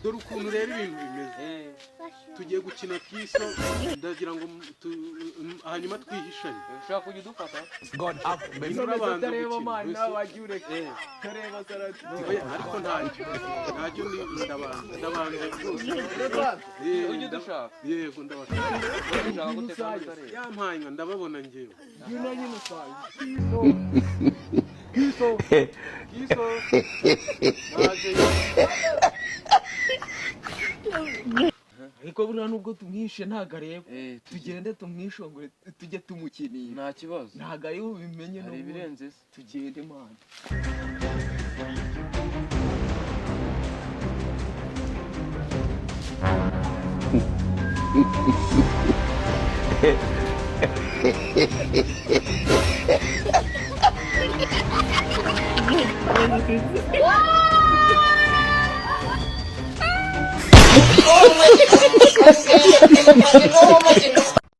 dore ukuntu rero ibintu bimeze tugiye gukina kiso ndagira ngo hanyuma twihishanye ushaka kujya udufata God up mbese urabanza gukina ariko ntacyo ndabanza rwose ujya udushaka yego ndabashaka ushaka guteka yampaye nka ndababona njyewe kiso ariko buriya nubwo tumwishe ntago areba tugende tumwishongore tujye tumukinira nta kibazo ntago ari bubimenye hari ibirenze se tugende mana Oh my God!